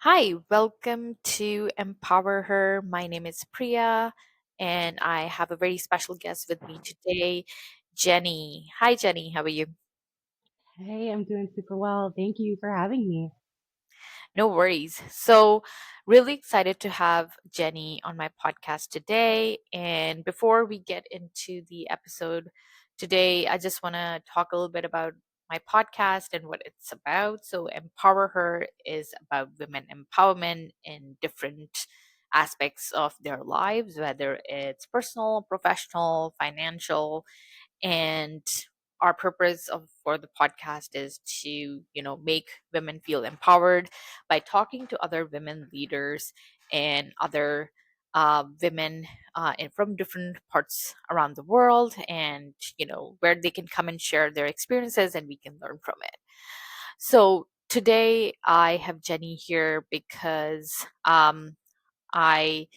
Hi, welcome to Empower Her. My name is Priya, and I have a very special guest with me today, Jenny. Hi, Jenny. How are you? Hey, I'm doing super well. Thank you for having me. No worries. So, really excited to have Jenny on my podcast today. And before we get into the episode today, I just want to talk a little bit about my podcast and what it's about. So, Empower Her is about women empowerment in different aspects of their lives, whether it's personal, professional, financial, and our purpose of for the podcast is to make women feel empowered by talking to other women leaders and other women from different parts around the world, and where they can come and share their experiences and we can learn from it. So today I have Jenny here because I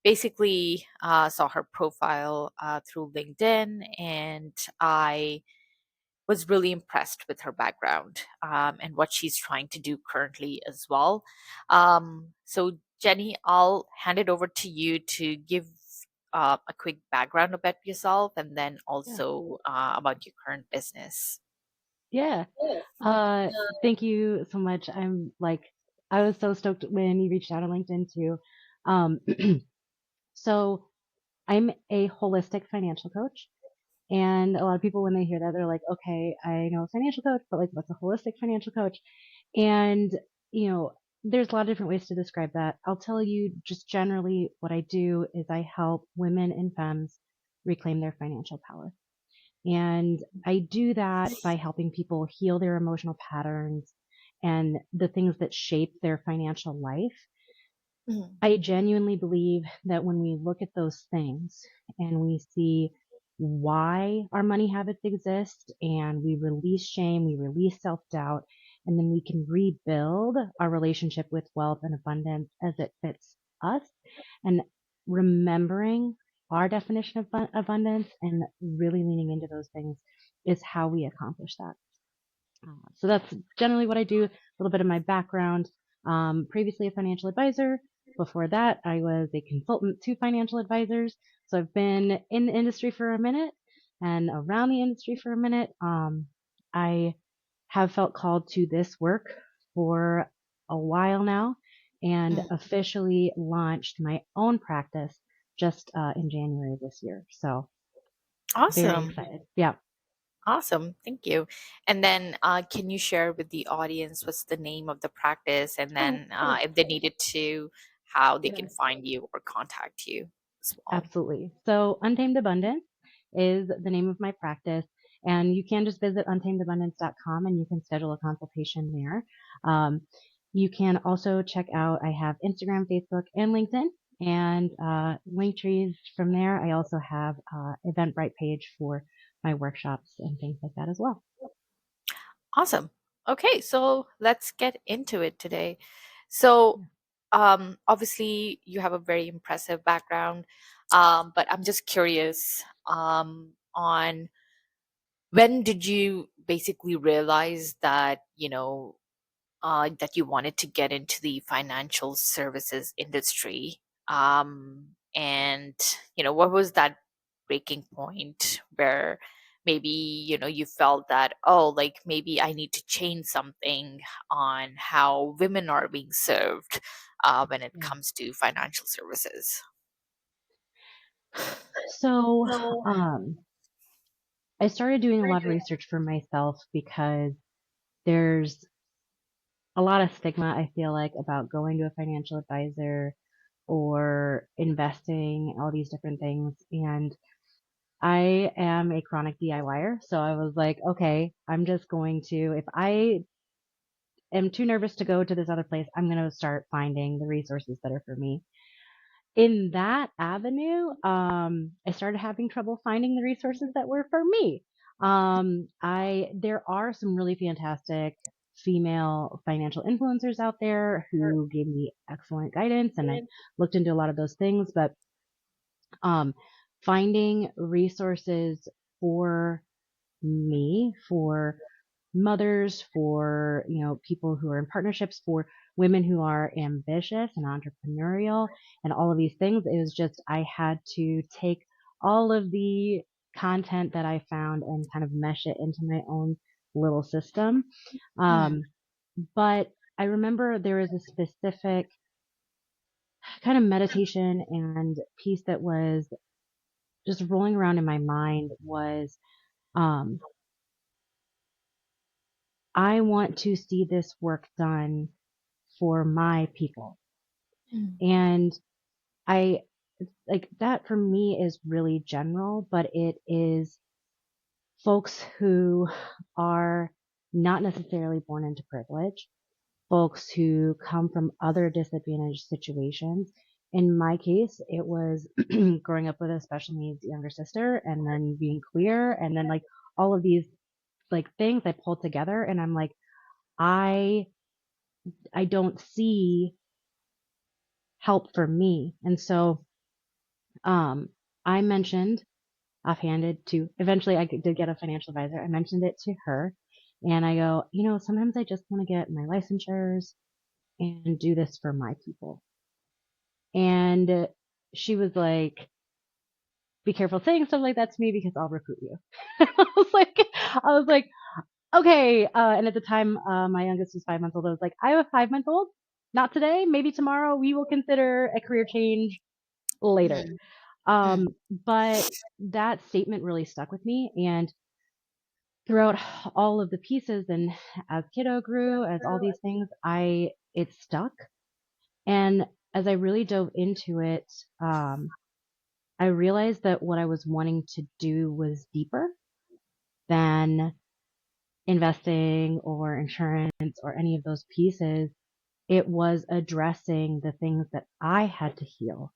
basically saw her profile through LinkedIn, and I was really impressed with her background and what she's trying to do currently as well. So, Jenny, I'll hand it over to you to give a quick background about yourself and then Yeah. also about your current business. Yeah. Uh, Thank you so much. I was so stoked when you reached out on LinkedIn too. Um, so I'm a holistic financial coach. And a lot of people, when they hear that, they're like, okay, I know a financial coach, but like, what's a holistic financial coach? And, you know, there's a lot of different ways to describe that. I'll tell you just generally what I do is I help women and femmes reclaim their financial power. And I do that by helping people heal their emotional patterns and the things that shape their financial life. Mhm. I genuinely believe that when we look at those things and we see why our money habits exist and we release shame, we release self doubt, and then we can rebuild our relationship with wealth and abundance as it fits us. And remembering our definition of abundance and really leaning into those things is how we accomplish that. So that's generally what I do. A little bit of my background. Previously a financial advisor. Before that, I was a consultant to financial advisors. So I've been in the industry for a minute and around the industry for a minute. I have felt called to this work for a while now and Mhm. officially launched my own practice just in January this year. So very Awesome. excited. Yeah. Awesome. Thank you. And then, can you share with the audience what's the name of the practice, and Oh, then if they needed to, how they yeah. can find you or contact you as well? Absolutely. So Untamed Abundance is the name of my practice. And you can just visit untamedabundance.com and you can schedule a consultation there. Um, you can also check out, I have Instagram, Facebook, and LinkedIn and link trees from there. I also have Eventbrite page for my workshops and things like that as well. Awesome. Okay, so let's get into it today. So, obviously, you have a very impressive background, but I'm just curious on when did you basically realize that that you wanted to get into the financial services industry. And, what was that breaking point where maybe, you felt that, oh, like maybe I need to change something on how women are being served when it Yeah. comes to financial services? So, um, I started doing a lot of research for myself because there's a lot of stigma, I feel like, about going to a financial advisor or investing, all these different things. And I am a chronic DIYer. So I was like, okay, I'm just going to, if I am too nervous to go to this other place, I'm going to start finding the resources that are for me. In that avenue, I started having trouble finding the resources that were for me. There are some really fantastic female financial influencers out there who gave me excellent guidance, and I looked into a lot of those things. But um, finding resources for me, for mothers, for, people who are in partnerships, for women who are ambitious and entrepreneurial and all of these things. It was just, I had to take all of the content that I found and kind of mesh it into my own little system. Mm, Um, but I remember there was a specific kind of meditation and piece that was just rolling around in my mind was, um, I want to see this work done for my people. mm, And I like that for me is really general, but it is folks who are not necessarily born into privilege, folks who come from other disadvantaged situations. In my case, it was growing up with a special needs younger sister and then being queer and then like all of these like things I pulled together and I'm like, I I don't see help for me. And so um I mentioned offhanded to eventually did get a financial advisor. I mentioned it to her and I go, sometimes I just want to get my licensures and do this for my people. And she was like, be careful saying stuff like that to me because I'll recruit you. I was like, okay. And at the time, my youngest was 5 months old. I was like, I have a 5 month old. Not today. Maybe tomorrow. We will consider a career change later. mm, mm, But that statement really stuck with me. And throughout all of the pieces and as kiddo grew, as all these things, it stuck. And as I really dove into it, um, I realized that what I was wanting to do was deeper than investing or insurance or any of those pieces. It was addressing the things that I had to heal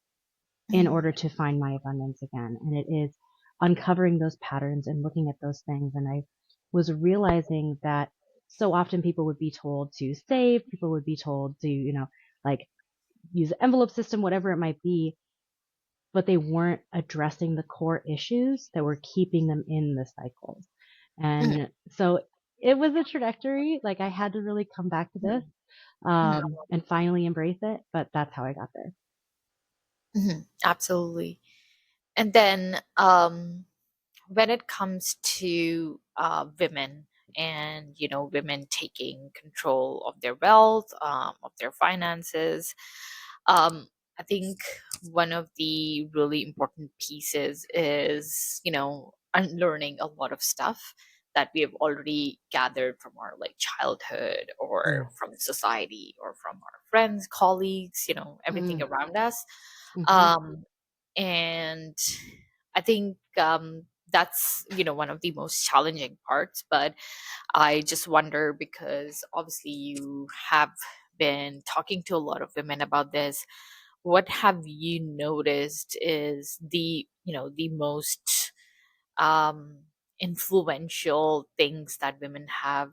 in mm, order to find my abundance again. And it is uncovering those patterns and looking at those things. And I was realizing that so often people would be told to save, people would be told to, like use the envelope system, whatever it might be, but they weren't addressing the core issues that were keeping them in the cycles. mm, And so it was a trajectory. Like I had to really come back to this, mm, and finally embrace it. But that's how I got there. absolutely. And then when it comes to women and women taking control of their wealth, of their finances, I think one of the really important pieces is unlearning a lot of stuff that we have already gathered from our like childhood or Yeah. from society or from our friends, colleagues, everything Mm, around us. hmm. um, and I think that's one of the most challenging parts. But I just wonder, because obviously you have been talking to a lot of women about this, what have you noticed is the most um, influential things that women have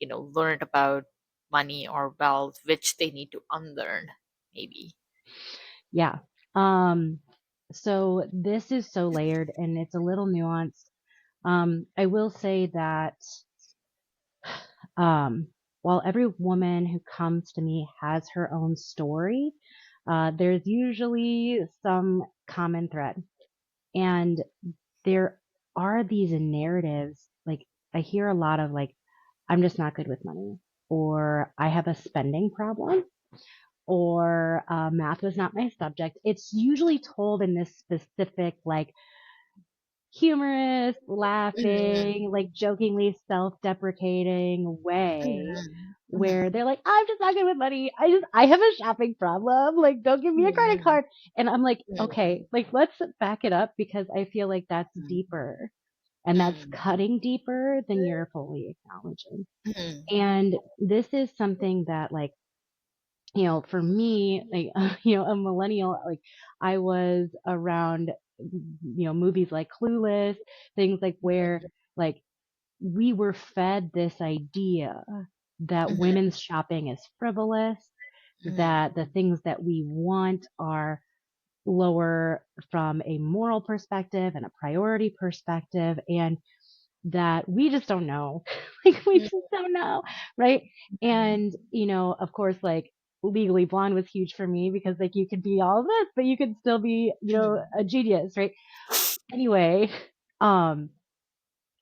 learned about money or wealth, which they need to unlearn, maybe? Yeah. Um, so this is so layered and it's a little nuanced. I will say that um, while every woman who comes to me has her own story, there's usually some common thread. And there are these narratives, like I hear a lot of like, I'm just not good with money, or I have a spending problem, or math was not my subject. It's usually told in this specific, like, humorous, Mhm, laughing, like jokingly self-deprecating way mhm, where mhm, they're like, I'm just not good with money. I have a shopping problem. Like, don't give me a credit mhm, card. And I'm like, mhm, okay, like let's back it up because I feel like that's mhm, deeper and that's mhm, cutting deeper than you're fully acknowledging. mhm, And this is something that like, for me, like, a millennial, like I was around, movies like Clueless, things like where like we were fed this idea that mhm, women's shopping is frivolous, mhm, that the things that we want are lower from a moral perspective and a priority perspective. And that we just don't know. Like we just don't know, right? And, of course, like Legally Blonde was huge for me because like you could be all this, but you could still be, a genius, right? Anyway, um,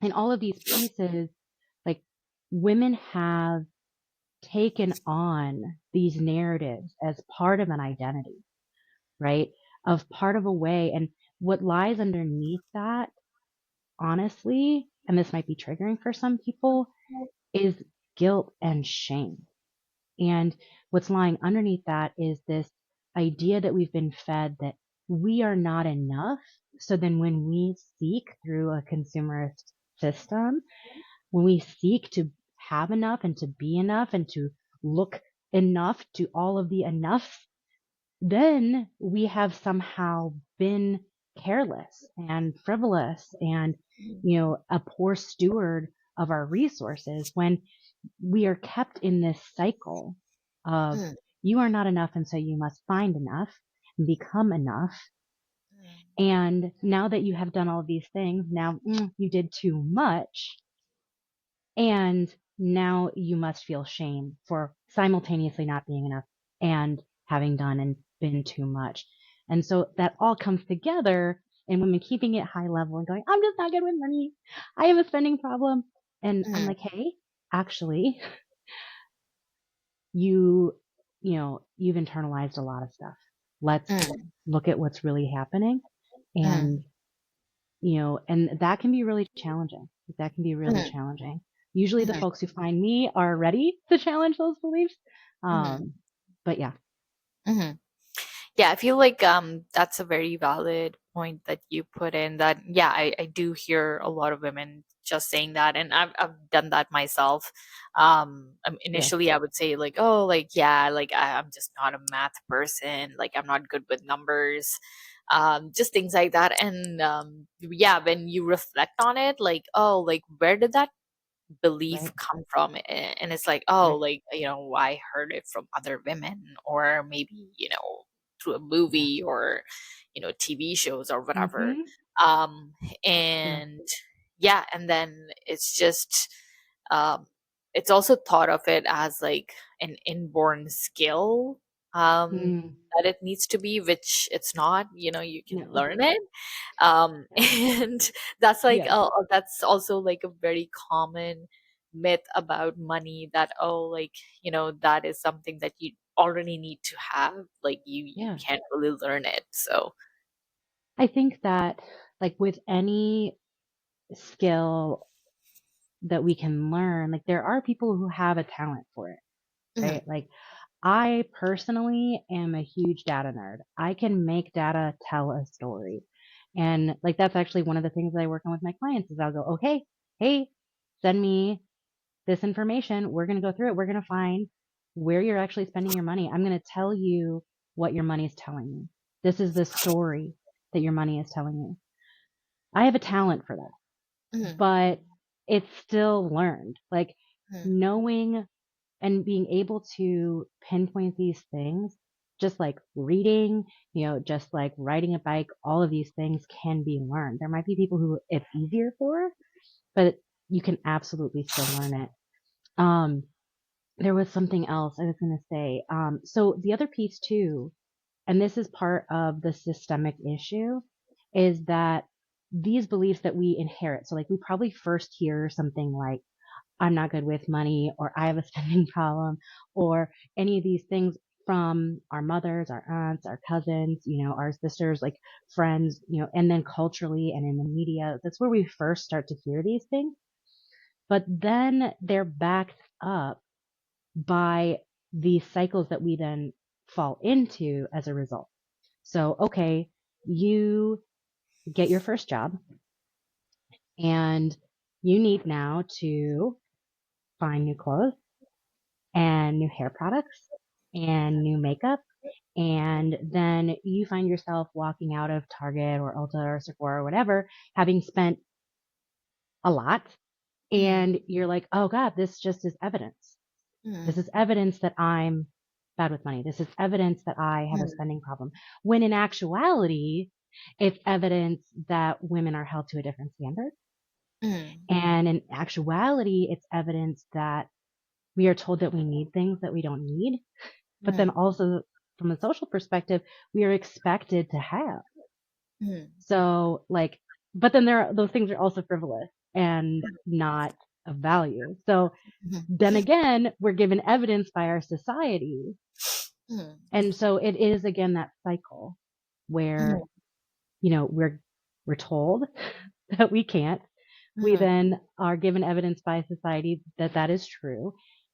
in all of these pieces, like women have taken on these narratives as part of an identity, right? Of part of a way. And what lies underneath that, honestly, and this might be triggering for some people, is guilt and shame. And what's lying underneath that is this idea that we've been fed that we are not enough. So then when we seek through a consumerist system, when we seek to have enough and to be enough and to look enough to all of the enough, then we have somehow been careless and frivolous and, a poor steward of our resources when we are kept in this cycle of you are not enough. And so you must find enough and become enough. And now that you have done all of these things, now you did too much. And now you must feel shame for simultaneously not being enough and having done and been too much. And so that all comes together in women keeping it high level and going, I'm just not good with money. I have a spending problem. And I'm like, hey, actually, you've internalized a lot of stuff. Let's look at what's really happening. And, and that can be really challenging. That can be really challenging. Usually the folks who find me are ready to challenge those beliefs. But yeah. Yeah, I feel like that's a very valid point that you put in that yeah, I do hear a lot of women just saying that and I've done that myself. Yes. Initially I would say like, oh, like yeah, like I'm just not a math person, like I'm not good with numbers. Just things like that. And yeah, when you reflect on it, like, oh, like where did that belief Right. come from? And it's like, oh, Right. like, I heard it from other women, or maybe, through a Yeah. movie, or TV shows or whatever. Mm-hmm. um Yeah. and yeah, and then it's just um it's also thought of it as like an inborn skill, Mm. that it needs to be, which it's not. You can No. learn it. No. And that's like, Yes. that's also like a very common myth about money, that, oh, like, that is something that you already need to have, like you Yeah. can't really learn it. So I think that like with any skill that we can learn, like there are people who have a talent for it, right? mhm, Like I personally am a huge data nerd. I can make data tell a story. And like that's actually one of the things that I work on with my clients is I'll go, okay, hey, send me this information. We're going to go through it. We're going to find where you're actually spending your money. I'm going to tell you what your money is telling you. This is the story that your money is telling you. I have a talent for that, mhm, but it's still learned. Like mhm, knowing and being able to pinpoint these things, just like reading, just like riding a bike, all of these things can be learned. There might be people who it's easier for, but you can absolutely still learn it. Um, there was something else I was going to say. So the other piece too, and this is part of the systemic issue, is that these beliefs that we inherit. So like we probably first hear something like, I'm not good with money, or I have a spending problem, or any of these things from our mothers, our aunts, our cousins, our sisters, like friends, and then culturally and in the media, that's where we first start to hear these things. But then they're backed up by these cycles that we then fall into as a result. So, okay, you get your first job and you need now to find new clothes and new hair products and new makeup. And then you find yourself walking out of Target or Ulta or Sephora or whatever, having spent a lot. mhm, And you're like, oh God, this just is evidence. This mhm, is evidence that I'm bad with money. This is evidence that I have a mhm, spending problem. When in actuality, it's evidence that women are held to a different standard, Mm, And in actuality, it's evidence that we are told that we need things that we don't need. But then mm, also from a social perspective, we are expected to have. mm, So like, but then those things are also frivolous and not of value. So mhm, then again, we're given evidence by our society. mm, And so it is again that cycle where, mhm, we're told that we can't. We mhm, then are given evidence by society that that is true.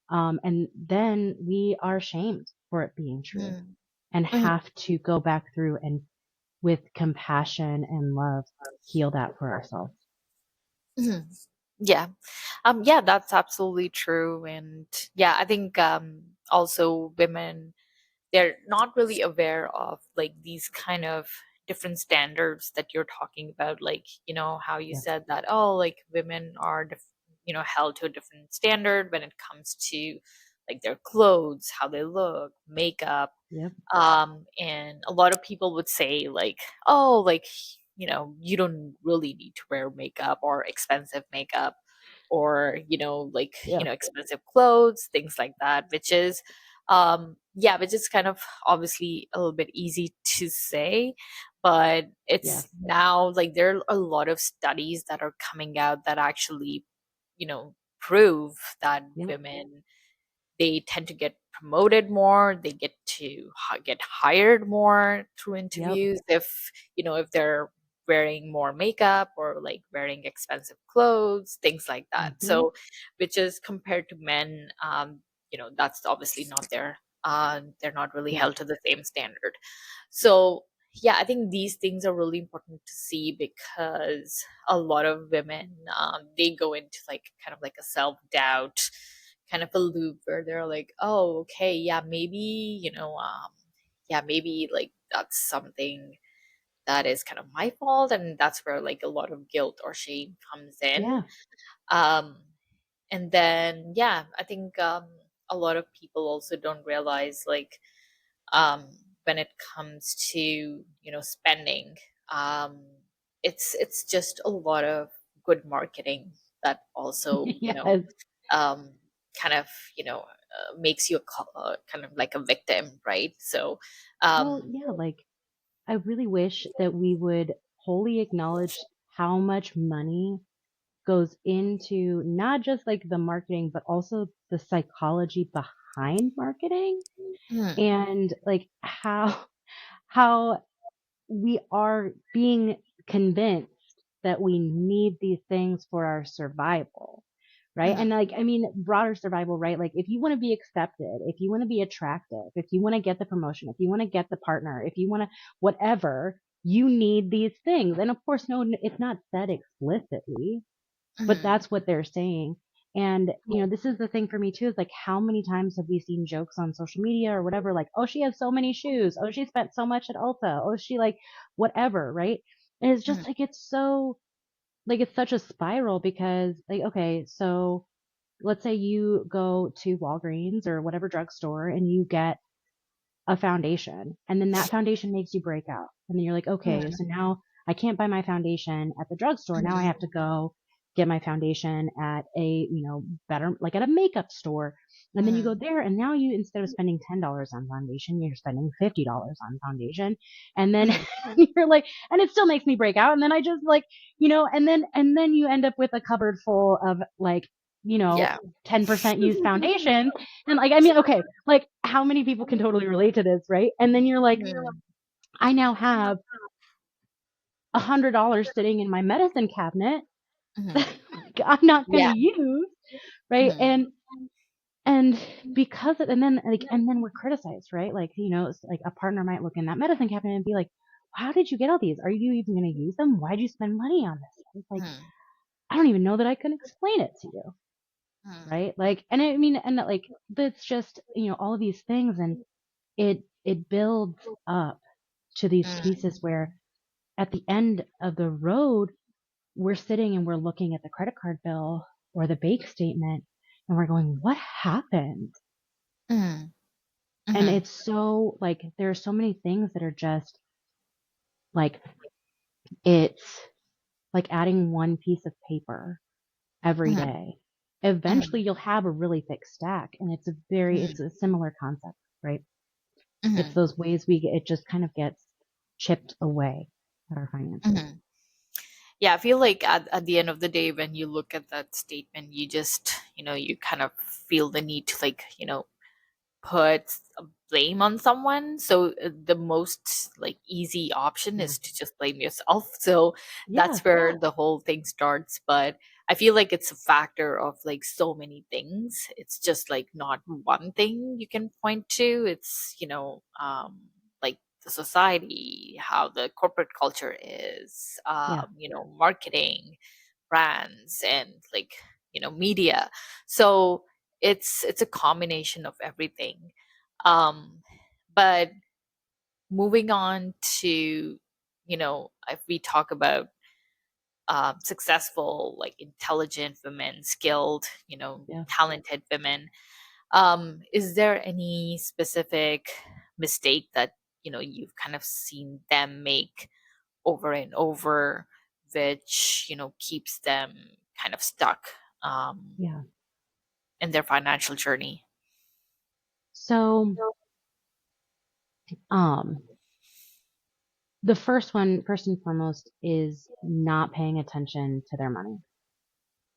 And then we are shamed for it being true mhm, and mhm, have to go back through and with compassion and love, heal that for ourselves. mhm. Yeah. Yeah, that's absolutely true. And yeah, I think also women, they're not really aware of like these kind of different standards that you're talking about. Like, how you Yep. said that, oh, like women are, held to a different standard when it comes to like their clothes, how they look, makeup. Yep. And a lot of people would say like, oh, like, you don't really need to wear makeup or expensive makeup, or like, Yep. expensive clothes, things like that, which is yeah, which is kind of obviously a little bit easy to say, but it's Yes. now like there are a lot of studies that are coming out that actually prove that Yep. women, they tend to get promoted more, they get to get hired more through Yep. interviews if if they're wearing more makeup or like wearing expensive clothes, things like that. Hmm. So which is compared to men, that's obviously not their they're not really Yeah. held to the same standard. So yeah, I think these things are really important to see, because a lot of women, they go into like kind of like a self-doubt kind of a loop where they're like, oh, okay, yeah, maybe, yeah, maybe like that's something that is kind of my fault. And that's where like a lot of guilt or shame comes in. Yeah. Um, and then, yeah, I think a lot of people also don't realize like, um, when it comes to, spending, um, it's just a lot of good marketing that also, Yes. um, kind of, makes you a kind of like a victim, right? So, Well, um, yeah, like I really wish that we would wholly acknowledge how much money goes into not just like the marketing, but also the psychology behind marketing mm, and like how we are being convinced that we need these things for our survival, right? And mm, like, I mean, broader survival, right? Like, if you want to be accepted, if you want to be attractive, if you want to get the promotion, if you want to get the partner, if you want to, whatever, you need these things. And of course, no, it's not said explicitly, but mm, that's what they're saying. And, this is the thing for me too, is like, how many times have we seen jokes on social media or whatever, like, oh, she has so many shoes. Oh, she spent so much at Ulta. Oh, she like, whatever, right? And it's just mm, like, it's so, like, it's such a spiral because, like, okay, so let's say you go to Walgreens or whatever drugstore and you get a foundation and then that foundation makes you break out. And then you're like, okay, mm, so now I can't buy my foundation at the drugstore. Now I have to go get my foundation at a, better, like at a makeup store. And then you go mm, there and now you, instead of spending $10 on foundation, you're spending $50 on foundation. And then mm, you're like, and it still makes me break out. And then I just like, and then you end up with a cupboard full of like, yeah, 10% used foundation. And like, I mean, okay, like how many people can totally relate to this, right? And then you're like, mm, I now have $100 sitting in my medicine cabinet that mm, like, I'm not going to yeah, use, right? mm, And because of, and then we're criticized, right? Like, it's like a partner might look in that medicine cabinet and be like, how did you get all these? Are you even going to use them? Why'd you spend money on this? It's like, mm, I don't even know that I can explain it to you, mm, right? Like, and I mean, and that, like, that's just, all of these things, and it builds up to these mm, pieces where at the end of the road, we're sitting and we're looking at the credit card bill or the bank statement and we're going, what happened? mm, And mhm, it's so like, there are so many things that are just like, it's like adding one piece of paper every Mhm, day. mhm, Eventually you'll have a really thick stack, and it's mhm, a similar concept, right? It's mhm, those ways it just kind of gets chipped away at our finances. mhm. Yeah, I feel like at the end of the day, when you look at that statement, you just, you kind of feel the need to like, put a blame on someone. So the most like easy option Yeah. is to just blame yourself. So Yeah. that's where the whole thing starts. But I feel like it's a factor of like so many things. It's just like not one thing you can point to. It's, like the society, how the corporate culture is, Yeah. marketing, brands, and like, media. So it's a combination of everything. um but moving on to, if we talk about successful, like intelligent women, skilled, Yeah. talented women, is there any specific mistake that, you've kind of seen them make over and over, which, keeps them kind of stuck um Yeah. in their financial journey? So, um, the first one, first and foremost, is not paying attention to their money.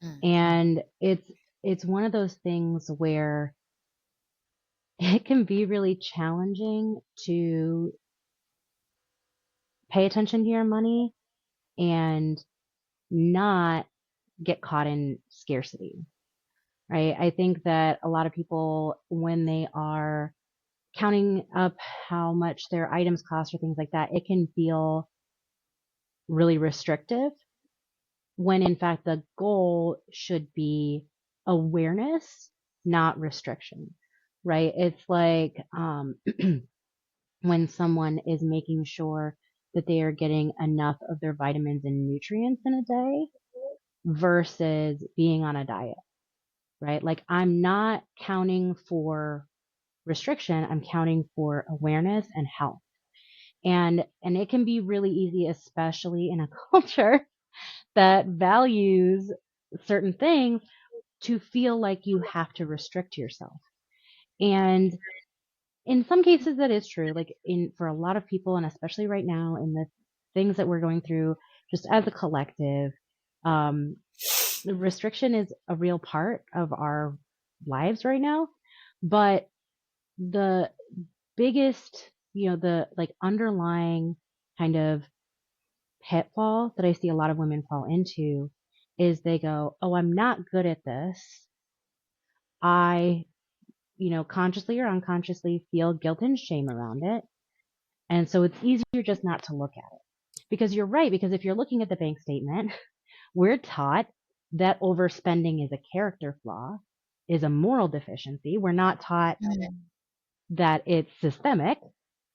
Mm, And it's one of those things where it can be really challenging to pay attention to your money and not get caught in scarcity, right? I think that a lot of people, when they are counting up how much their items cost or things like that, it can feel really restrictive when in fact the goal should be awareness, not restriction, right? It's like when someone is making sure that they are getting enough of their vitamins and nutrients in a day versus being on a diet, right? Like I'm not counting for restriction, I'm counting for awareness and health. And it can be really easy, especially in a culture that values certain things, to feel like you have to restrict yourself. And in some cases that is true. Like in for a lot of people, and especially right now in the things that we're going through just as a collective, um, the restriction is a real part of our lives right now. But the biggest, the like underlying kind of pitfall that I see a lot of women fall into is they go, "Oh, I'm not good at this. I, consciously or unconsciously feel guilt and shame around it. And so it's easier just not to look at it." Because you're right, because if you're looking at the bank statement, we're taught that overspending is a character flaw, is a moral deficiency. We're not taught mm, that it's systemic.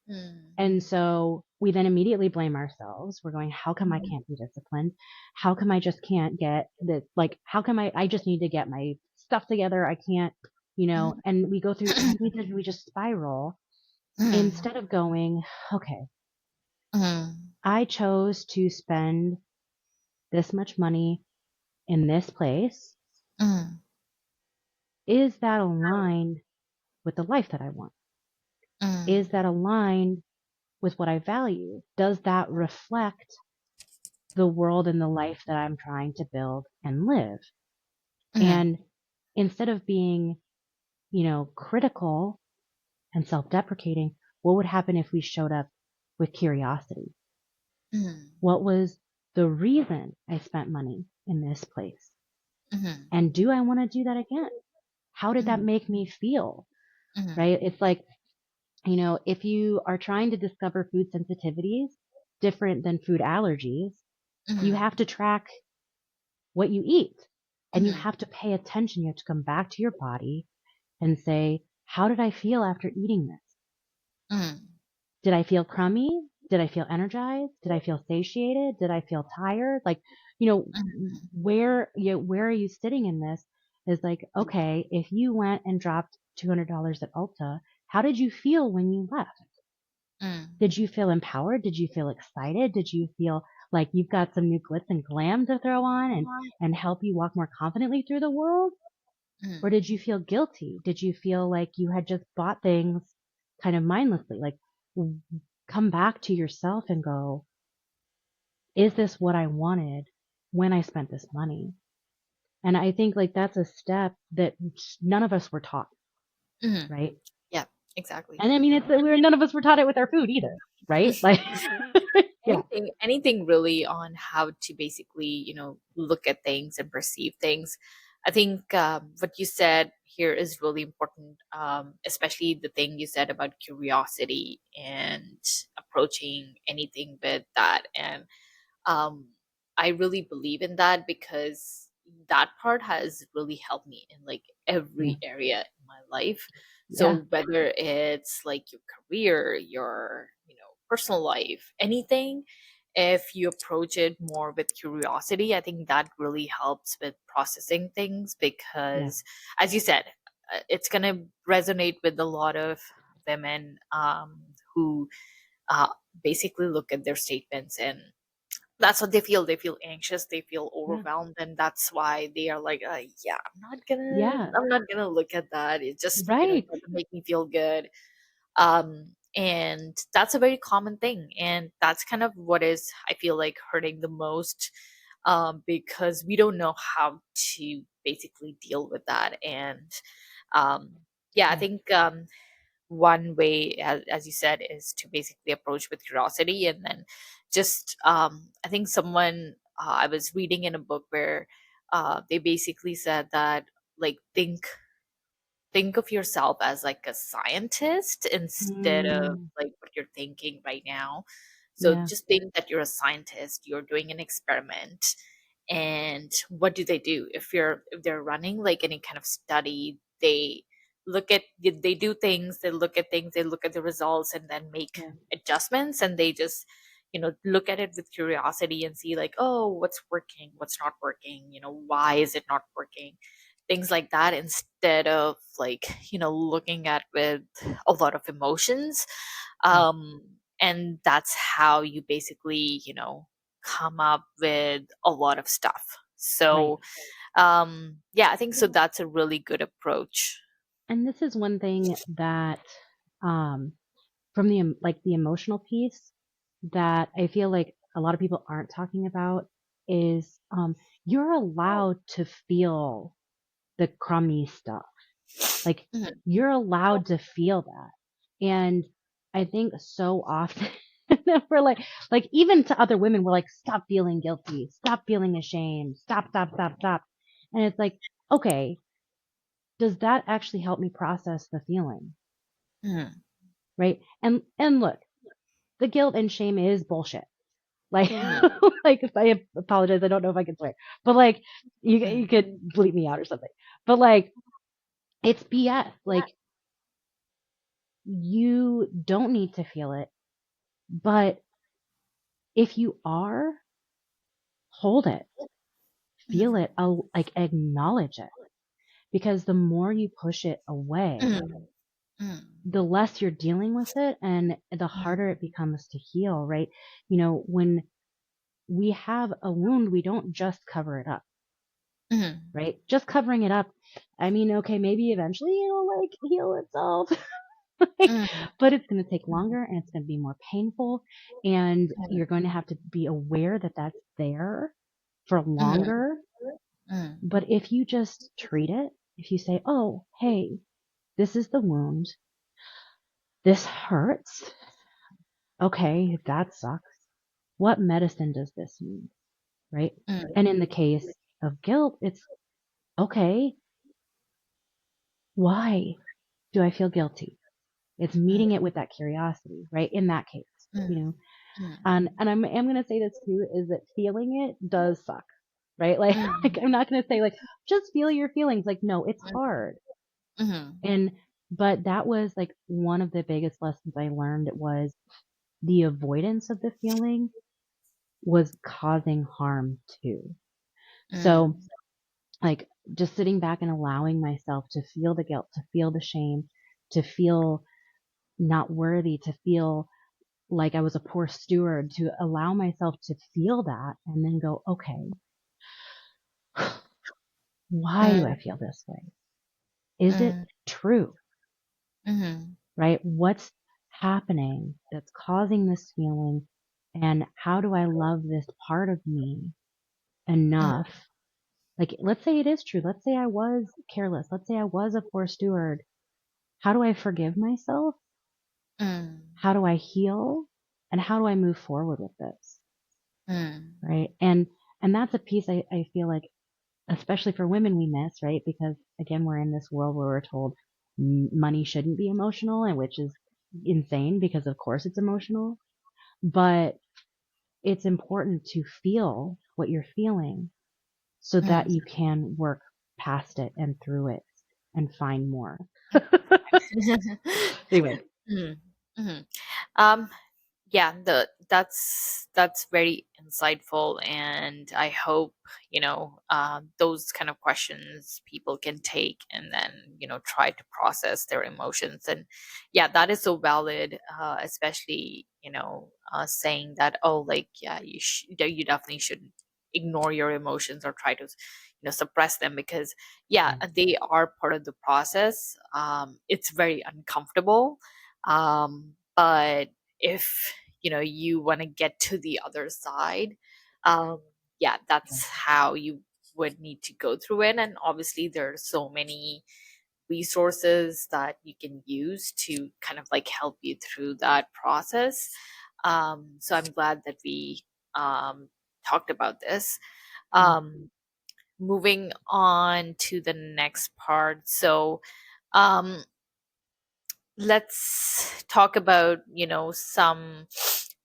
mm, And so we then immediately blame ourselves. We're going, how come I mhm, can't be disciplined? How come I just can't get this? Like, how come I just need to get my stuff together? I can't, mhm, and we go through, and we just spiral mhm, instead of going, okay, mhm, I chose to spend this much money in this place. mhm, Is that aligned with the life that I want? Is mhm, that aligned with what I value? Does that reflect the world and the life that I'm trying to build and live? mhm, And instead of being, critical and self deprecating, what would happen if we showed up with curiosity? mhm, What was the reason I spent money in this place? mhm, And do I want to do that again? How did that mhm, make me feel? mhm, Right? It's like, if you are trying to discover food sensitivities different than food allergies, you mhm, have to track what you eat and you mhm, have to pay attention. You have to come back to your body and say, how did I feel after eating this? mhm, Did I feel crummy? Did I feel energized? Did I feel satiated? Did I feel tired? Like, where are you sitting in this? Is like, okay, if you went and dropped $200 at Ulta, how did you feel when you left? mhm, Did you feel empowered? Did you feel excited? Did you feel Like you've got some new glitz and glam to throw on and help you walk more confidently through the world? Or Mm, did you feel guilty? Did you feel like you had just bought things kind of mindlessly? Like come back to yourself and go, is this what I wanted when I spent this money? And I think like that's a step that none of us were taught, mm. right? Yeah, exactly. And I mean, none of us were taught it with our food either, right? Like, yeah, Anything really on how to basically, look at things and perceive things. I think what you said here is really important, especially the thing you said about curiosity and approaching anything with that. And um, I really believe in that because that part has really helped me in like yeah, every area in my life. yeah, So whether it's like your career, your, personal life, anything, if you approach it more with curiosity, I think that really helps with processing things yeah, because, as you said, it's going to resonate with a lot of women who uh, basically look at their statements and that's what they feel anxious, they feel yeah, overwhelmed, and that's why they are like, yeah, yeah, I'm not gonna look at that. It just, right, doesn't make me feel good. And that's a very common thing, and that's kind of what is, I feel like, hurting the most, because we don't know how to basically deal with that. And um yeah, I yeah, think one way, as you said, is to basically approach with curiosity, and then just I think someone, I was reading in a book where they basically said that, like, think of yourself as like a scientist instead of mm, like what you're thinking right now. So yeah, just think that you're a scientist, you're doing an experiment. And what do they do? If they're running like any kind of study, they do things, they look at things, they look at the results and then make yeah, adjustments, and they just, look at it with curiosity and see like, oh, what's working, what's not working, why is it not working, things like that, instead of like, looking at with a lot of emotions. yeah, And that's how you basically, come up with a lot of stuff. right. So yeah, I think so that's a really good approach. And this is one thing that, um, from like the emotional piece that I feel like a lot of people aren't talking about is, you're allowed to feel the crummy stuff. Like Mhm, you're allowed to feel that. And I think so often we're like even to other women, we're like, stop feeling guilty, stop feeling ashamed, stop, stop, stop, stop. And it's like, okay, does that actually help me process the feeling? mhm, Right. And look, the guilt and shame is bullshit. Like, mhm, like if I apologize, I don't know if I can swear, but like you mhm, could bleep me out or something. But like it's BS. Like you don't need to feel it, but if you are, hold it, feel mhm, it, like acknowledge it, because the more you push it away, mhm, mhm, the less you're dealing with it and the mhm, harder it becomes to heal, right? You know, when we have a wound, we don't just cover it up, mhm, right? Just covering it up. I mean, okay, maybe eventually it'll like heal itself, like, mhm, but it's going to take longer and it's going to be more painful. And you're mhm, going to have to be aware that that's there for mhm, longer. mhm, But if you just treat it, if you say, oh, hey, this is the wound, this hurts. Okay, that sucks. What medicine does this need? Right? And in the case of guilt, it's okay, why do I feel guilty? It's meeting it with that curiosity, right? In that case, you mhm, know, mhm, and I'm going to say this too, is that feeling it does suck, right? Like, like mhm, I'm not going to say like, just feel your feelings. Like, no, it's hard. mhm, And, but that was like one of the biggest lessons I learned was the avoidance of the feeling was causing harm too. So mhm, like just sitting back and allowing myself to feel the guilt, to feel the shame, to feel not worthy, to feel like I was a poor steward, to allow myself to feel that and then go, okay, why do Mm, I feel this way? Is it mm, true? mhm, Right? What's happening that's causing this feeling? And how do I love this part of me mm, enough? Like, let's say it is true. Let's say I was careless. Let's say I was a poor steward. How do I forgive myself? mm, How do I heal? And how do I move forward with this? mm, Right. And that's a piece I feel like, especially for women, we miss, right? Because again, we're in this world where we're told money shouldn't be emotional, and which is insane because of course it's emotional, but it's important to feel what you're feeling so that mm. you can work past it and through it and find more. Anyway. Mm, mhm. Um, yeah, that's very insightful, and I hope, those kind of questions people can take and then, try to process their emotions. And yeah, that is so valid, especially, saying that, oh, like, yeah, you definitely shouldn't ignore your emotions or try to, suppress them, because yeah, they are part of the process. It's very uncomfortable, but if you want to get to the other side, um yeah, that's how you would need to go through it. And obviously there are so many resources that you can use to kind of like help you through that process. So I'm glad that we talked about this. Yeah. um Moving on to the next part. So um let's talk about, some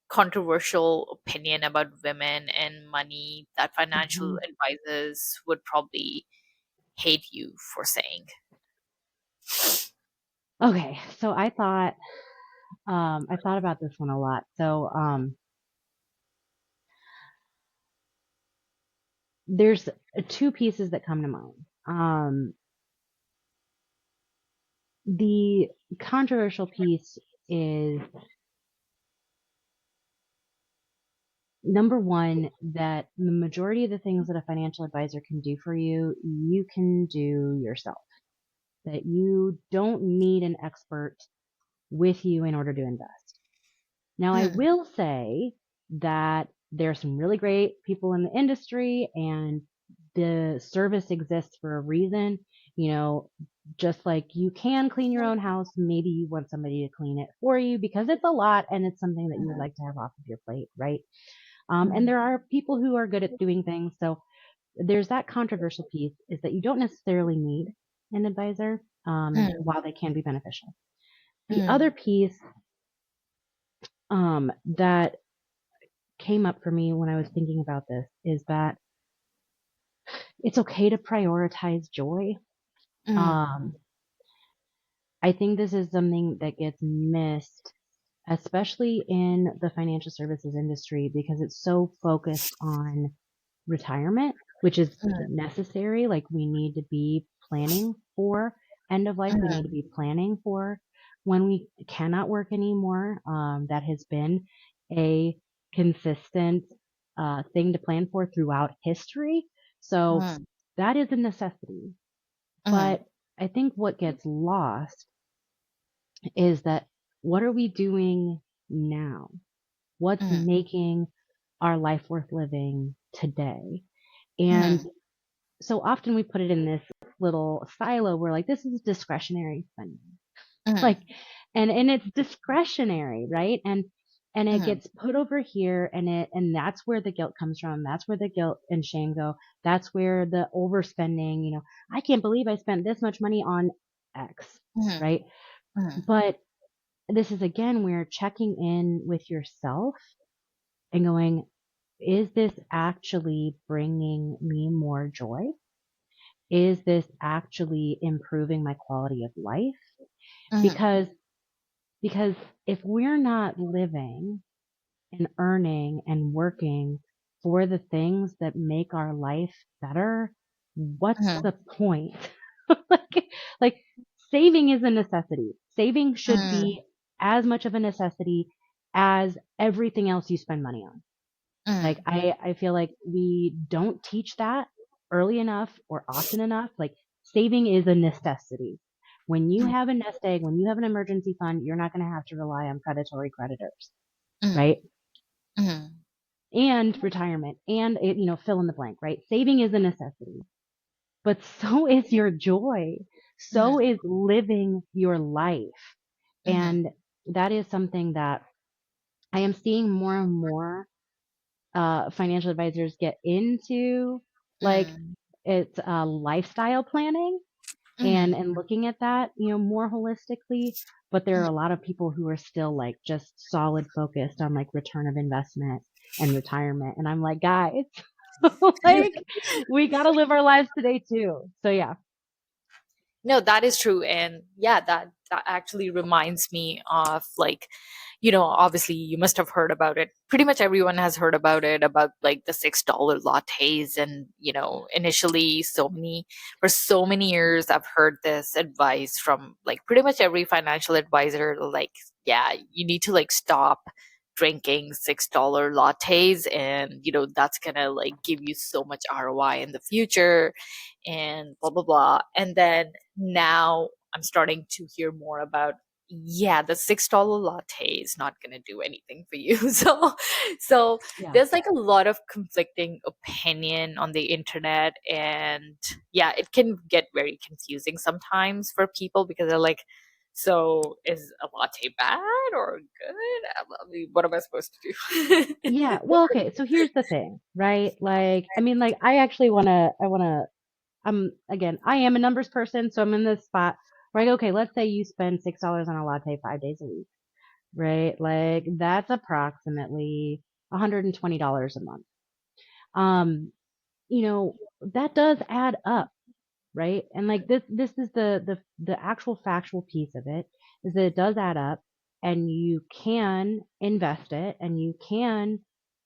controversial opinion about women and money that financial Hmm. advisors would probably hate you for saying. Okay, so I thought about this one a lot. So there's two pieces that come to mind. The controversial piece is, number one, that the majority of the things that a financial advisor can do for you, you can do yourself. That you don't need an expert with you in order to invest. Now, I Mm, will say that there are some really great people in the industry, and the service exists for a reason. You know, just like you can clean your own house, maybe you want somebody to clean it for you because it's a lot and it's something that you would like to have off of your plate, right? And mm, there are people who are good at doing things. So there's that controversial piece, is that you don't necessarily need an advisor, mm, while they can be beneficial. The other mm, piece, that came up for me when I was thinking about this, is that it's okay to prioritize joy. mm, Um, I think this is something that gets missed, especially in the financial services industry, because it's so focused on retirement, which is necessary. Like, we need to be planning for end of life. We need to mm, be planning for when we cannot work anymore. That has been a consistent thing to plan for throughout history. So mm, that is a necessity. mm, But I think what gets lost is that, what are we doing now? What's mm, making our life worth living today? And mm, so often we put it in this little silo where, like, this is discretionary spending. Like, mm, and it's discretionary, right? And it mm, gets put over here, and that's where the guilt comes from. That's where the guilt and shame go. That's where the overspending, I can't believe I spent this much money on X, mm, right? mm, But this is, again, where checking in with yourself and going, is this actually bringing me more joy? Is this actually improving my quality of life? mm, Because because if we're not living and earning and working for the things that make our life better, what's mm, the point? like, saving is a necessity. Saving should mm, be as much of a necessity as everything else you spend money on. Like, Mm, I feel like we don't teach that early enough or often enough. Like, saving is a necessity. When you mm, have a nest egg, when you have an emergency fund, you're not going to have to rely on predatory creditors, mm, right? mm, And retirement and, fill in the blank, right? Saving is a necessity, but so is your joy. So mm, is living your life. mm, And that is something that I am seeing more and more financial advisors get into. Like, mm, it's lifestyle planning and mm, looking at that, more holistically. But there are a lot of people who are still like just solid focused on like return of investment and retirement. And I'm like, guys, mm. like, we got to live our lives today too. So yeah. No, that is true. And yeah, that actually reminds me of like, obviously you must have heard about it. Pretty much everyone has heard about it, about like the $6 lattes. And, initially for so many years, I've heard this advice from like pretty much every financial advisor, like, yeah, you need to like stop drinking $6 lattes, and that's gonna like give you so much ROI in the future, and blah blah blah. And then now I'm starting to hear more about, yeah, the $6 latte is not going to do anything for you. So Yeah. there's like a lot of conflicting opinion on the internet, and yeah, it can get very confusing sometimes for people because they're like, so is a latte bad or good? I mean, what am I supposed to do? Yeah. Well, okay. So here's the thing, right? Like, I mean, like, again, I am a numbers person. So I'm in this spot where I go, okay, let's say you spend $6 on a latte 5 days a week, right? Like, that's approximately $120 a month. Um, that does add up, right? And like, this is the actual factual piece of it, is that it does add up, and you can invest it, and you can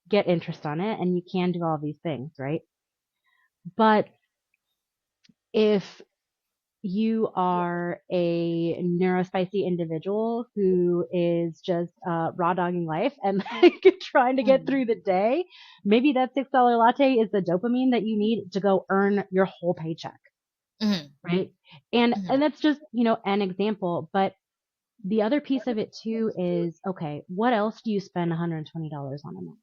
get interest on it, and you can do all these things, right? But if you are a neurospicy individual who is just raw dogging life and like trying to get through the day, maybe that $6 latte is the dopamine that you need to go earn your whole paycheck, Mhm, right? And mhm, and that's just, an example. But the other piece of it too is, okay, what else do you spend $120 on a month?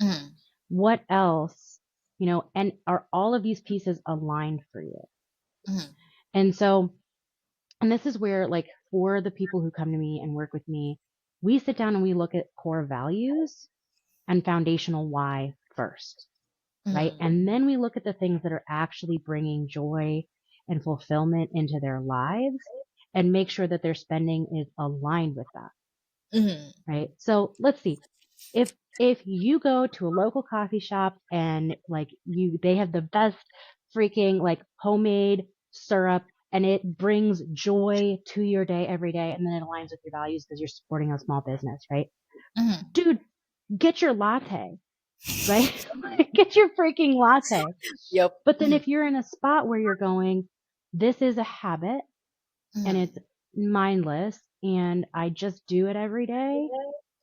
mhm, What else, and are all of these pieces aligned for you? mhm, And so, and this is where, like, for the people who come to me and work with me, we sit down and we look at core values and foundational why first, right? mhm, And then we look at the things that are actually bringing joy and fulfillment into their lives and make sure that their spending is aligned with that, mhm, right? So let's see. If you go to a local coffee shop and like they have the best freaking like homemade syrup, and it brings joy to your day every day, and then it aligns with your values because you're supporting a small business, right? mhm. Dude, get your latte, right? Get your freaking latte. Yep. But then Mhm, if you're in a spot where you're going, this is a habit and it's mhm, mindless and I just do it every day,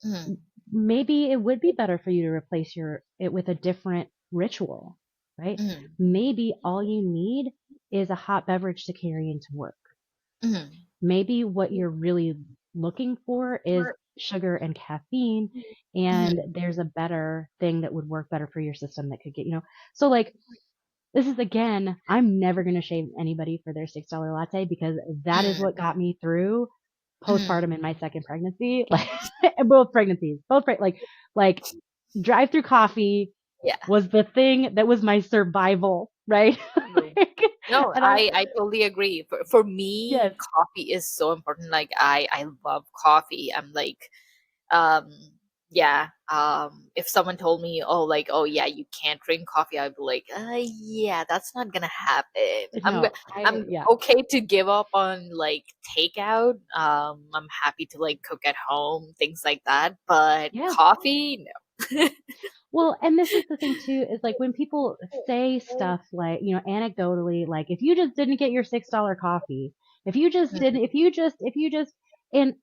mhm, maybe it would be better for you to replace it with a different ritual, right? mhm, Maybe all you need is a hot beverage to carry into work. mhm, Maybe what you're really looking for is sugar and caffeine, and mhm, there's a better thing that would work better for your system that could so like, this is, again, I'm never going to shame anybody for their $6 latte because that is mhm, what got me through mhm. postpartum in my second pregnancy. Like, both pregnancies, like drive through coffee Yeah. was the thing that was my survival, right? True. Like, No, and I totally agree. For me, yes, coffee is so important. Like I love coffee. I'm like, um, yeah. If someone told me, oh, like, oh yeah, you can't drink coffee, I'd be like, yeah, that's not gonna happen. no, I'm yeah, okay to give up on like takeout. I'm happy to like cook at home, things like that. But yeah. coffee, no. Well, and this is the thing too, is like when people say stuff like, anecdotally, like, if you just didn't get your $6 coffee, if you just didn't, if you just, and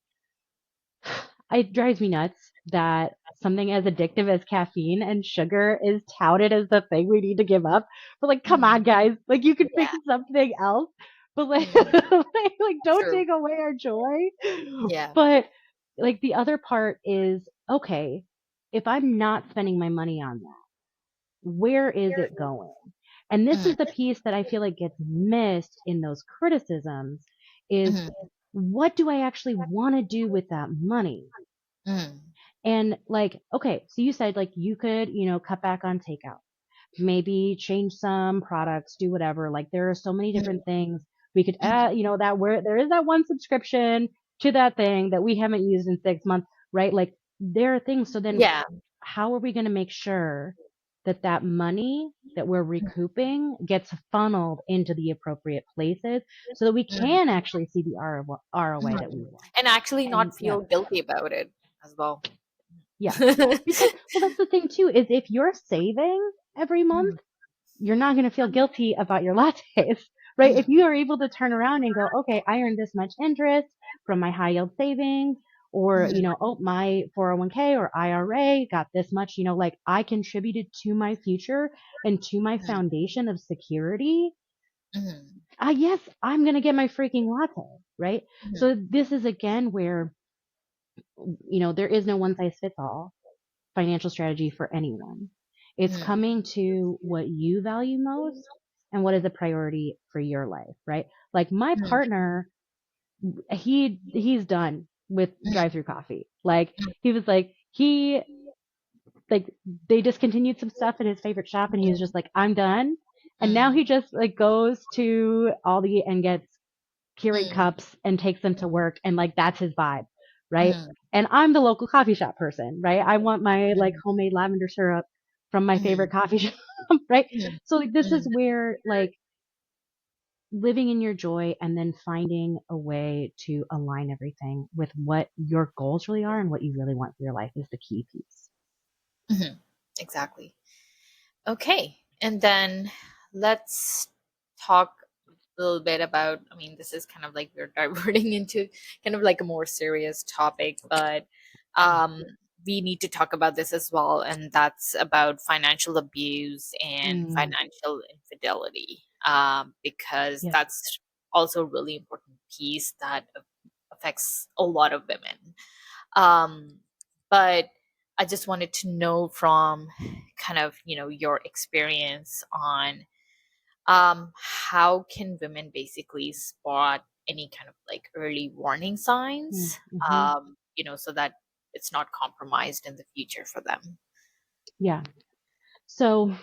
it drives me nuts that something as addictive as caffeine and sugar is touted as the thing we need to give up. But like, come on, Mhm. guys, like you could pick Yeah. something else. But like, Mhm. like don't True. take away our joy. Yeah. But like the other part is okay, if I'm not spending my money on that, where is it going? And this Mhm. is the piece that I feel like gets missed in those criticisms is Mhm. what do I actually want to do with that money? Mhm. And like, okay, so you said like you could, cut back on takeout, maybe change some products, do whatever. Like there are so many Mhm. different things we could Mhm. add, that where there is that one subscription to that thing that we haven't used in 6 months, right? Like there are things. So then Yeah. how are we going to make sure that that money that we're recouping gets funneled into the appropriate places so that we can Mhm. actually see the ROI that we Mhm. want? And actually And not yeah, feel guilty about it as well. yeah. Because, well, that's the thing too, is if you're saving every month, Mhm. you're not going to feel guilty about your lattes, right? If Mhm. you are able to turn around and go, okay, I earned this much interest from my high yield savings, or, Mhm. oh, my 401k or IRA got this much, like I contributed to my future and to my Mhm. foundation of security. Mhm. Yes, I'm going to get my freaking latte, right? Mhm. So this is again where, there is no one size fits all financial strategy for anyone. It's Mhm. coming to what you value most and what is a priority for your life, right? Like my Mhm. partner, he's done with Mhm. drive-through coffee. Like he was like like they discontinued some stuff in his favorite shop and he was just like I'm done. And now Mhm. he just like goes to Aldi and gets Keurig Mhm. cups and takes them to work and like that's his vibe, right? Mhm. And I'm the local coffee shop person, right? I want my like Mhm. homemade lavender syrup from my Mhm. favorite coffee shop, right? Mhm. So like this is Mhm. where like living in your joy and then finding a way to align everything with what your goals really are and what you really want for your life is the key piece. Mhm. Exactly. Okay. And then let's talk a little bit about, I mean, this is kind of like we're diverting into kind of like a more serious topic, but um, we need to talk about this as well. And that's about financial abuse and Mm, financial infidelity, because yep. that's also a really important piece that affects a lot of women. Um, but I just wanted to know from kind of, your experience on how can women basically spot any kind of like early warning signs, Mm-hmm. so that it's not compromised in the future for them. Yeah. So,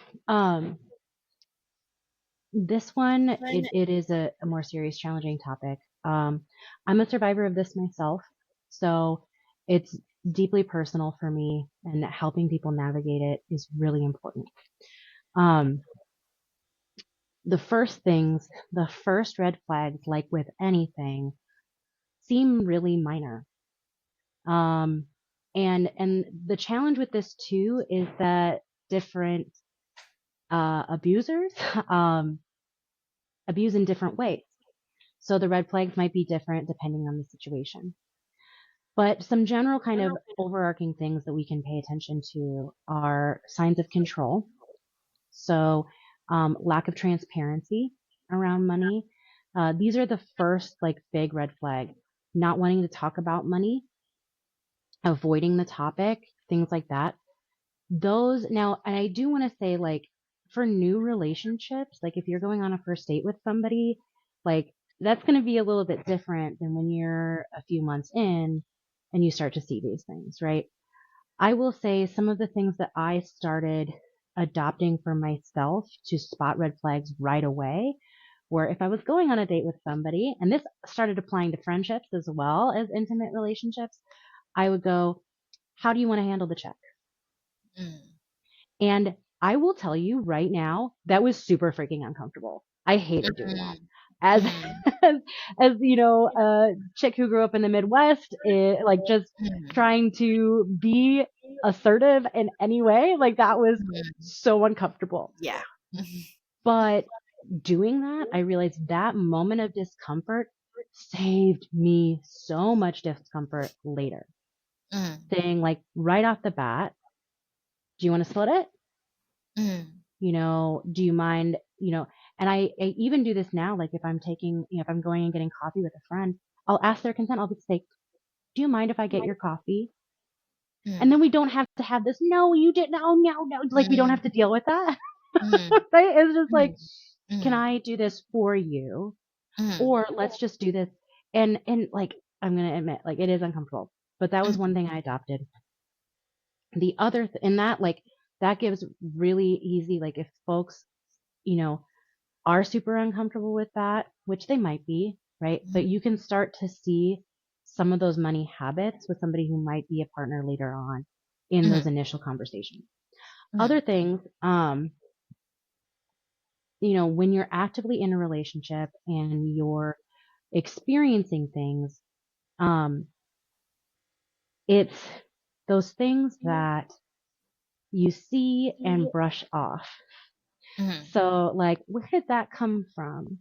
this one, it is a more serious, challenging topic. I'm a survivor of this myself, so it's deeply personal for me, and helping people navigate it is really important. Um, the first red flags, like with anything, seem really minor. Um, and the challenge with this too is that different abusers um, abuse in different ways. So the red flags might be different depending on the situation. But some general kind of overarching things that we can pay attention to are signs of control. So lack of transparency around money. These are the first like big red flag. Not wanting to talk about money, avoiding the topic, things like that. Those now, and I do want to say like for new relationships, like if you're going on a first date with somebody, like that's going to be a little bit different than when you're a few months in and you start to see these things, right? I will say some of the things that I started adopting for myself to spot red flags right away were if I was going on a date with somebody, and this started applying to friendships as well as intimate relationships, I would go, how do you want to handle the check? Mm. And I will tell you right now, that was super freaking uncomfortable. I hated doing that. Mhm. As Mhm. as, a chick who grew up in the Midwest, like just Mhm. trying to be assertive in any way, like that was Mhm. so uncomfortable. Yeah. Mhm. But doing that, I realized that moment of discomfort saved me so much discomfort later. Mm. saying like right off the bat, do you want to split it? Mm. Do you mind, and I even do this now, like if I'm taking, if I'm going and getting coffee with a friend, I'll ask their consent. I'll just say, do you mind if I get your coffee? And then Mm. we don't have to have this, no, you didn't, no, no, no. Like we don't have Mm. to deal with that. Mm. Right? It's just like, Mm. can Mm. I do this for you? Mm. Or let's just do this. And like, I'm going to admit, like it is uncomfortable, but that was one Mm. thing I adopted. The other, and that like, that gives really easy, like if folks, you know, are super uncomfortable with that, which they might be, right? But Mm. you can start to see some of those money habits with somebody who might be a partner later on in those Mm. initial conversations. Other Mm. things, when you're actively in a relationship and you're experiencing things, um, it's those things that you see and brush off. Mm. So like, where did that come from?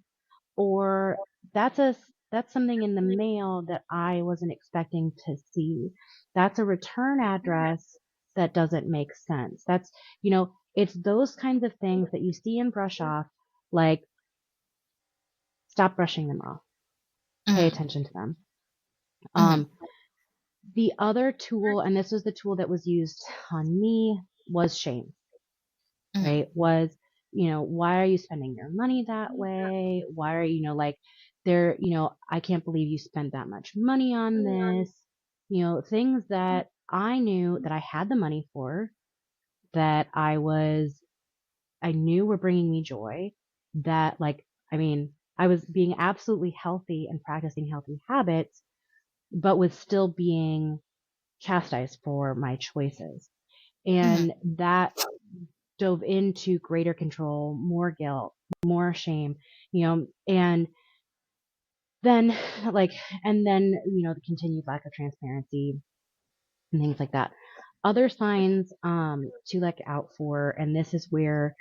Or that's a that's something in the mail that I wasn't expecting to see. That's a return address that doesn't make sense. It's those kinds of things that you see and brush off, like stop brushing them off. Pay Mm. attention to them. Mm. Um, the other tool, and this was the tool that was used on me, was shame, right? Mm. Why are you spending your money that way? Why are like I can't believe you spent that much money on this. Things that I knew that I had the money for, that I knew were bringing me joy, that I was being absolutely healthy and practicing healthy habits, but was still being chastised for my choices. Mm. And that dove into greater control, more guilt, more shame, and then like, and then, the continued lack of transparency and things like that. Other signs, to look out for, and this is where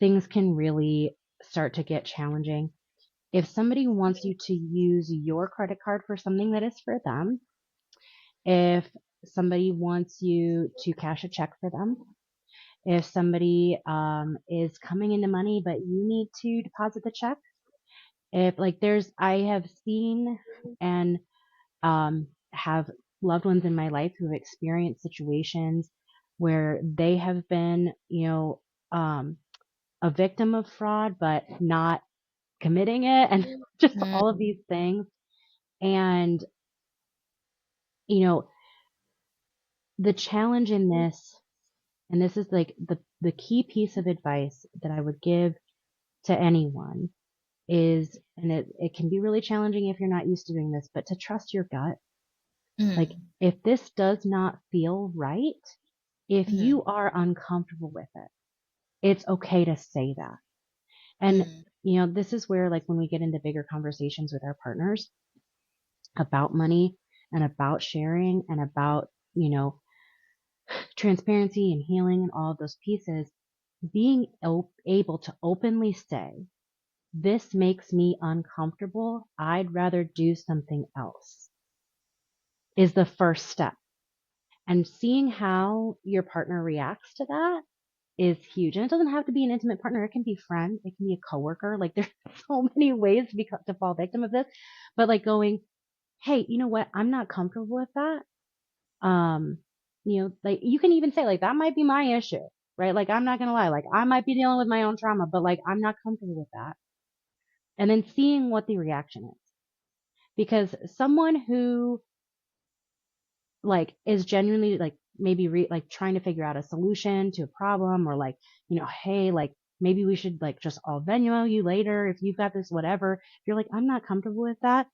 things can really start to get challenging. If somebody wants you to use your credit card for something that is for them, if somebody wants you to cash a check for them, if somebody is coming into money but you need to deposit the check, if like I have seen and have loved ones in my life who have experienced situations where they have been, um, a victim of fraud but not committing it, and just all of Mm. these things. And you know the challenge in this, and this is like the key piece of advice that I would give to anyone, is, and it can be really challenging if you're not used to doing this, but to trust your gut. Like, Mm. if this does not feel right, if Mm. you are uncomfortable with it, it's okay to say that. And, Mm. this is where, like, when we get into bigger conversations with our partners about money and about sharing and about, transparency and healing and all of those pieces, being able to openly say, this makes me uncomfortable, I'd rather do something else, is the first step. And seeing how your partner reacts to that is huge. And it doesn't have to be an intimate partner. It can be friend. It can be a coworker. Like there's so many ways to fall victim of this, but like going, hey, you know what? I'm not comfortable with that. Um, like you can even say like, that might be my issue, right? Like, I'm not going to lie. Like I might be dealing with my own trauma, but like, I'm not comfortable with that. And then seeing what the reaction is, because someone who like is genuinely like maybe like trying to figure out a solution to a problem, or like, hey, like maybe we should like just all Venmo you later if you've got this, whatever. If you're like, I'm not comfortable with that,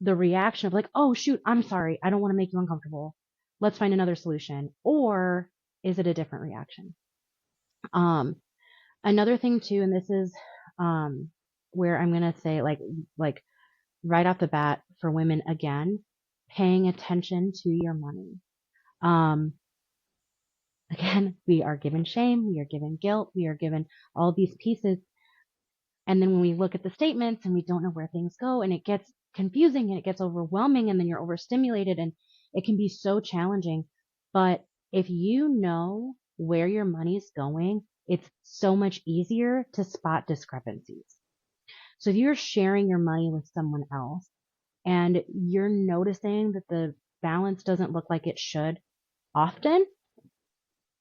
the reaction of like, oh shoot, I'm sorry, I don't want to make you uncomfortable, let's find another solution. Or is it a different reaction? Um, Another thing too, and this is where I'm gonna say like right off the bat for women again, paying attention to your money. Um, Again, we are given shame, we are given guilt, we are given all these pieces. And then when we look at the statements and we don't know where things go, and it gets confusing and it gets overwhelming and then you're overstimulated and it can be so challenging. But if you know where your money's going, it's so much easier to spot discrepancies. So if you're sharing your money with someone else and you're noticing that the balance doesn't look like it should often,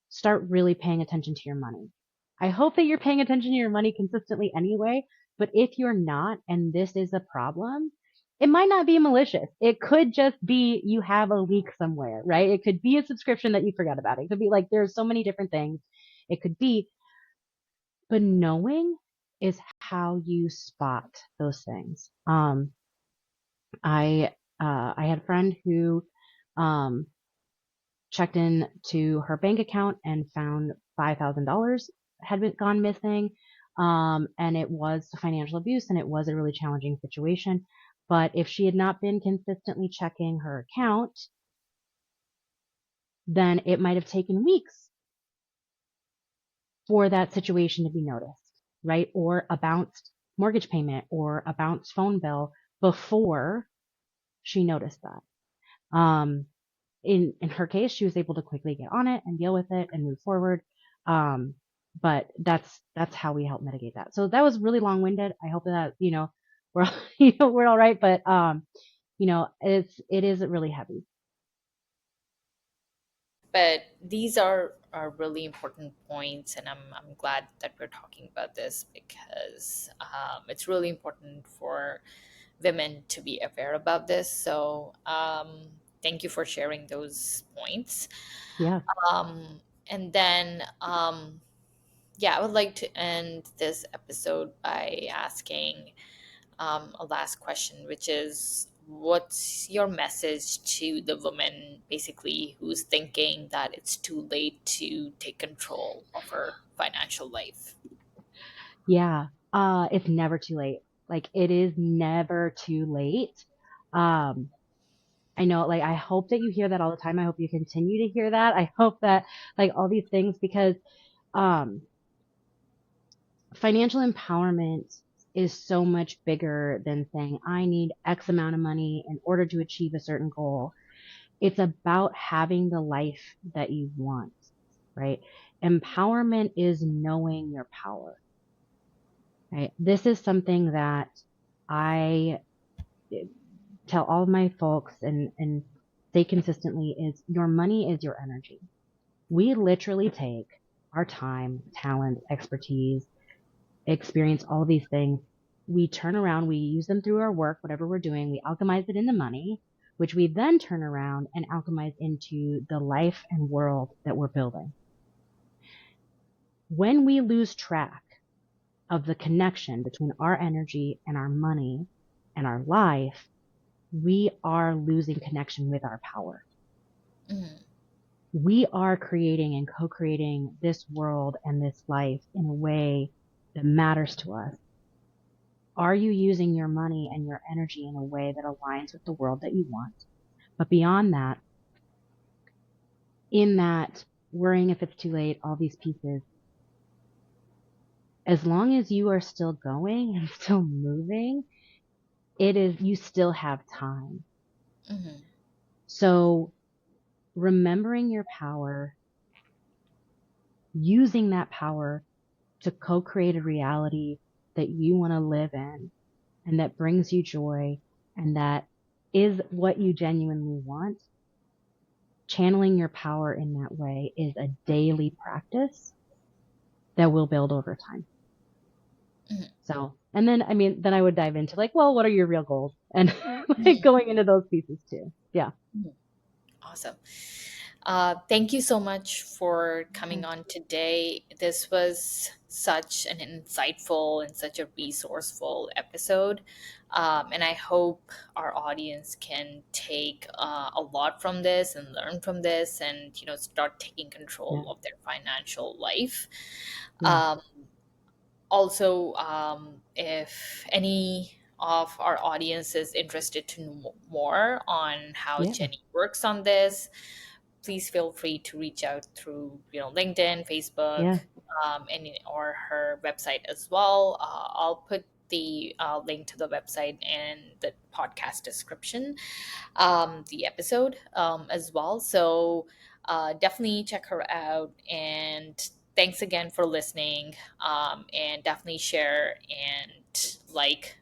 start really paying attention to your money. I hope that you're paying attention to your money consistently anyway, but if you're not, and this is a problem, it might not be malicious. It could just be you have a leak somewhere, right? It could be a subscription that you forgot about. It could be like there's so many different things. It could be, but knowing is how you spot those things. I had a friend who um checked in to her bank account and found $5,000 had gone missing. And it was financial abuse and it was a really challenging situation. But if she had not been consistently checking her account, then it might have taken weeks for that situation to be noticed, right? Or a bounced mortgage payment or a bounced phone bill before she noticed that. In her case, she was able to quickly get on it and deal with it and move forward. Um, but that's how we help mitigate that. So that was really long winded. I hope that we're we're all right. But it is really heavy. But these are really important points, and I'm glad that we're talking about this because it's really important for women to be aware about this. So thank you for sharing those points. Yeah, And then yeah, I would like to end this episode by asking a last question, which is what's your message to the woman basically who's thinking that it's too late to take control of her financial life? yeah. It's never too late. Like it is never too late. Um, I know, like, I hope that you hear that all the time. I hope you continue to hear that. I hope that, like, all these things, because, um, financial empowerment is so much bigger than saying, I need X amount of money in order to achieve a certain goal. It's about having the life that you want, right? Empowerment is knowing your power, right? This is something that I tell all of my folks and say consistently is your money is your energy. We literally take our time, talent, expertise, experience, all these things. We turn around, we use them through our work, whatever we're doing, we alchemize it into money, which we then turn around and alchemize into the life and world that we're building. When we lose track of the connection between our energy and our money and our life, we are losing connection with our power. Mhm. We are creating and co-creating this world and this life in a way that matters to us. Are you using your money and your energy in a way that aligns with the world that you want? But beyond that, in that worrying if it's too late, all these pieces, as long as you are still going and still moving, you still have time. Mhm. So remembering your power, using that power to co-create a reality that you want to live in and that brings you joy and that is what you genuinely want, channeling your power in that way is a daily practice that will build over time. Mhm. So, and then, I mean, then I would dive into like, well, what are your real goals? And like Mhm. going into those pieces too. Yeah. Mhm. Awesome. Thank you so much for coming Yeah. on today. This was such an insightful and such a resourceful episode. And I hope our audience can take a lot from this and learn from this and, start taking Yeah. control of their financial life. Yeah. Um, Also, if any of our audience is interested to know more on how Yeah. Jenni works on this, please feel free to reach out through LinkedIn, Facebook, Yeah. and or her website as well. I'll put the link to the website and the podcast description, the episode as well. So definitely check her out. And thanks again for listening. And definitely share and like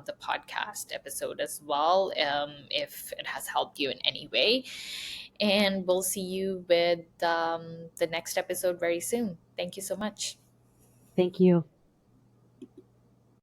the podcast episode as well, if it has helped you in any way. And we'll see you with the next episode very soon. Thank you so much. Thank you.